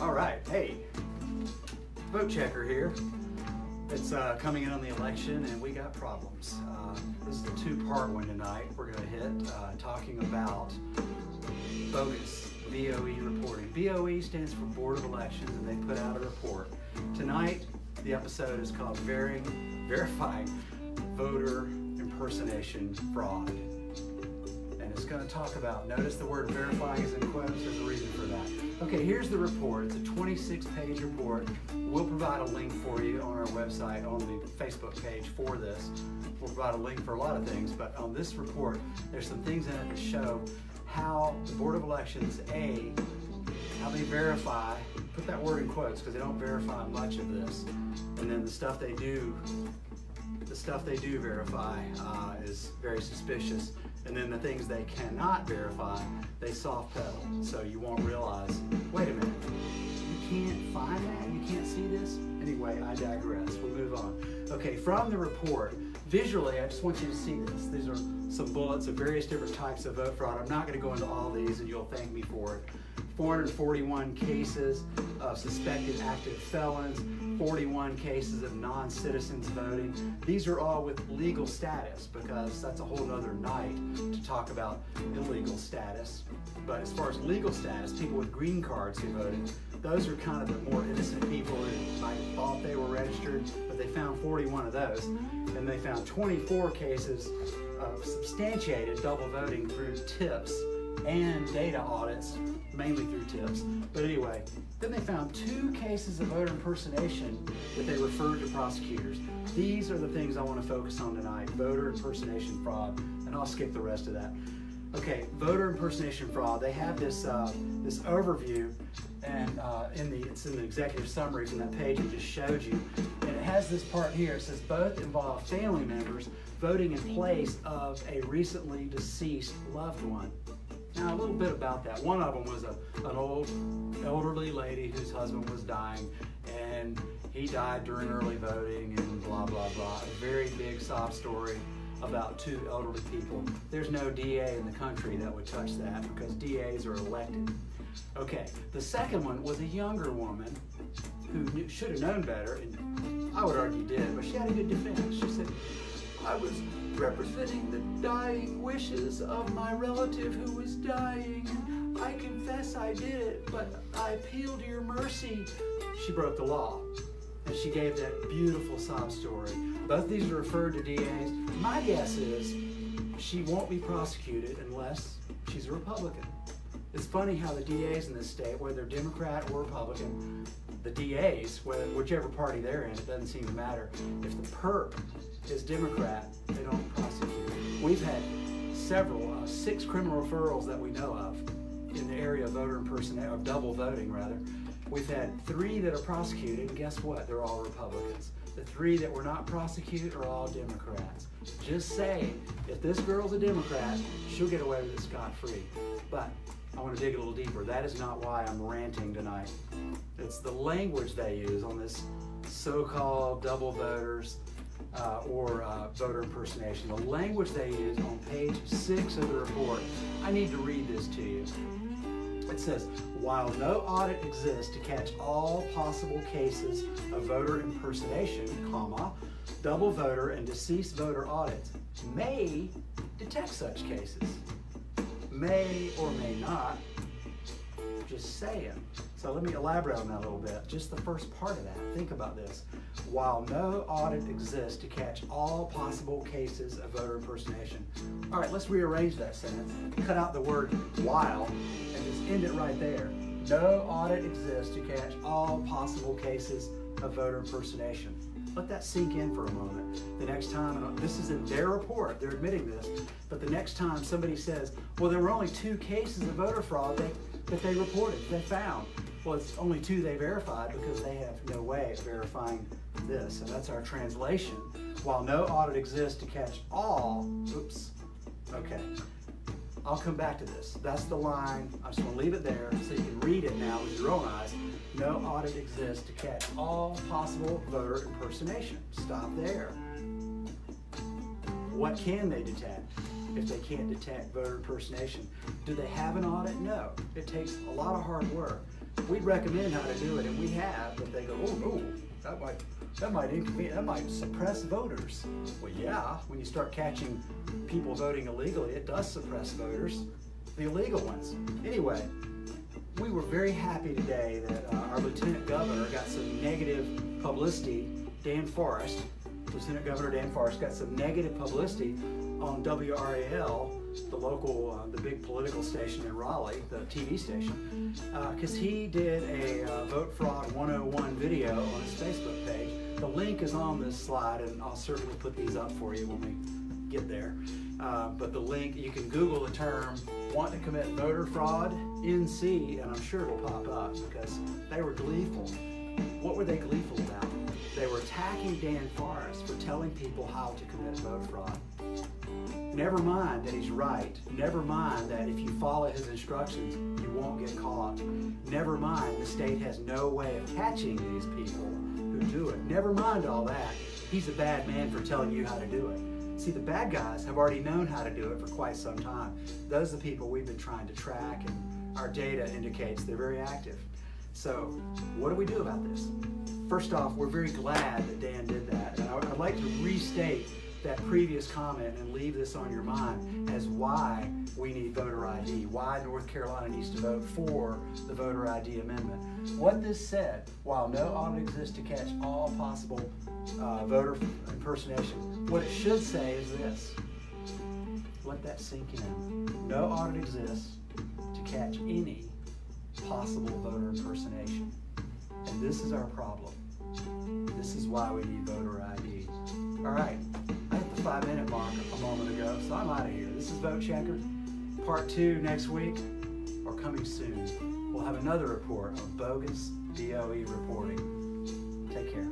All right, hey, vote checker here. It's coming in on the election and we got problems. This is a two-part one tonight. We're going to hit talking about Bogus, BOE reporting. BOE stands for Board of Elections and they put out a report. Tonight, the episode is called Verifying Voter Impersonation Fraud. And it's going to talk about, notice the word verifying is in quotes, there's a reason for that. Okay, here's the report. It's a 26-page report. We'll provide a link for you on our website, on the Facebook page for this. We'll provide a link for a lot of things, but on this report, there's some things in it that show how the Board of Elections, how they verify, put that word in quotes because they don't verify much of this, and then the stuff they do verify is very suspicious. And then the things they cannot verify, they soft pedal. So you won't realize, wait a minute, you can't find that? You can't see this? Anyway, I digress. We'll move on. Okay, from the report, visually, I just want you to see this. These are some bullets of various different types of vote fraud. I'm not going to go into all these, and you'll thank me for it. 441 cases of suspected active felons, 41 cases of non-citizens voting. These are all with legal status, because that's a whole other night to talk about illegal status. But as far as legal status, people with green cards who voted, those are kind of the more innocent people who might have thought they were registered, but they found 41 of those. And they found 24 cases of substantiated double voting through tips and data audits, mainly through tips. But anyway, then they found 2 cases of voter impersonation that they referred to prosecutors. These are the things I want to focus on tonight: voter impersonation fraud, and I'll skip the rest of that. Okay, voter impersonation fraud. They have this this overview, and it's in the executive summary from that page I just showed you, and it has this part here. It says both involve family members voting in place of a recently deceased loved one. Now, a little bit about that. One of them was an old, elderly lady whose husband was dying, and he died during early voting, and blah, blah, blah. A very big sob story about 2 elderly people. There's no DA in the country that would touch that, because DAs are elected. Okay, the second one was a younger woman who should have known better, and I would argue did, but she had a good defense. She said, I was representing the dying wishes of my relative who was dying. I confess I did it, but I appeal to your mercy. She broke the law, and she gave that beautiful sob story. Both these are referred to DAs. My guess is she won't be prosecuted unless she's a Republican. It's funny how the DAs in this state, whether they're Democrat or Republican, the DAs, whichever party they're in, it doesn't seem to matter. If the perp is Democrat, they don't prosecute. We've had 6 criminal referrals that we know of in the area of voter impersonation, of double voting rather. We've had 3 that are prosecuted, and guess what? They're all Republicans. The 3 that were not prosecuted are all Democrats. Just saying, if this girl's a Democrat, she'll get away with it scot-free. But I want to dig a little deeper. That is not why I'm ranting tonight. It's the language they use on this so-called double voters or voter impersonation. The language they use on page 6 of the report. I need to read this to you. It says, while no audit exists to catch all possible cases of voter impersonation, double voter and deceased voter audits may detect such cases. May or may not, just saying. So let me elaborate on that a little bit. Just the first part of that. Think about this. While no audit exists to catch all possible cases of voter impersonation. All right, let's rearrange that sentence. Cut out the word while and just end it right there. No audit exists to catch all possible cases of voter impersonation. Let that sink in for a moment. The next time, and this is in their report, they're admitting this, but the next time somebody says, well, there were only 2 cases of voter fraud that they reported, they found. Well, it's only 2 they verified because they have no way of verifying this. And that's our translation. While no audit exists to catch all, okay. I'll come back to this. That's the line. I just want to leave it there so you can read it now with your own eyes. No audit exists to catch all possible voter impersonation. Stop there. What can they detect if they can't detect voter impersonation? Do they have an audit? No. It takes a lot of hard work. we'd recommend how to do it, and we have, but they go, oh no, that might suppress voters. Well, yeah, when you start catching people voting illegally, it does suppress voters, the illegal ones. Anyway, we were very happy today that our Lieutenant Governor got some negative publicity. Lieutenant Governor Dan Forrest got some negative publicity on WRAL, the local, the big political station in Raleigh, the TV station, because he did a Vote Fraud 101 video on his Facebook page. The link is on this slide, and I'll certainly put these up for you when we get there. But the link, you can Google the term "want to commit voter fraud NC," and I'm sure it'll pop up, because they were gleeful. What were they gleeful about? They were attacking Dan Forrest for telling people how to commit vote fraud. Never mind that he's right. Never mind that if you follow his instructions, you won't get caught. Never mind the state has no way of catching these people who do it. Never mind all that. He's a bad man for telling you how to do it. See, the bad guys have already known how to do it for quite some time. Those are the people we've been trying to track, and our data indicates they're very active. So what do we do about this? First off, we're very glad that Dan did that. And I'd like to restate that previous comment and leave this on your mind as why we need voter ID, why North Carolina needs to vote for the voter ID amendment. What this said, while no audit exists to catch all possible voter impersonation, what it should say is this. Let that sink in. No audit exists to catch any possible voter impersonation. And this is our problem. This is why we need voter ID. All right, I hit the 5-minute mark a moment ago, so I'm out of here. This is Vote Checker. Part 2 next week, or coming soon. We'll have another report of bogus BOE reporting. Take care.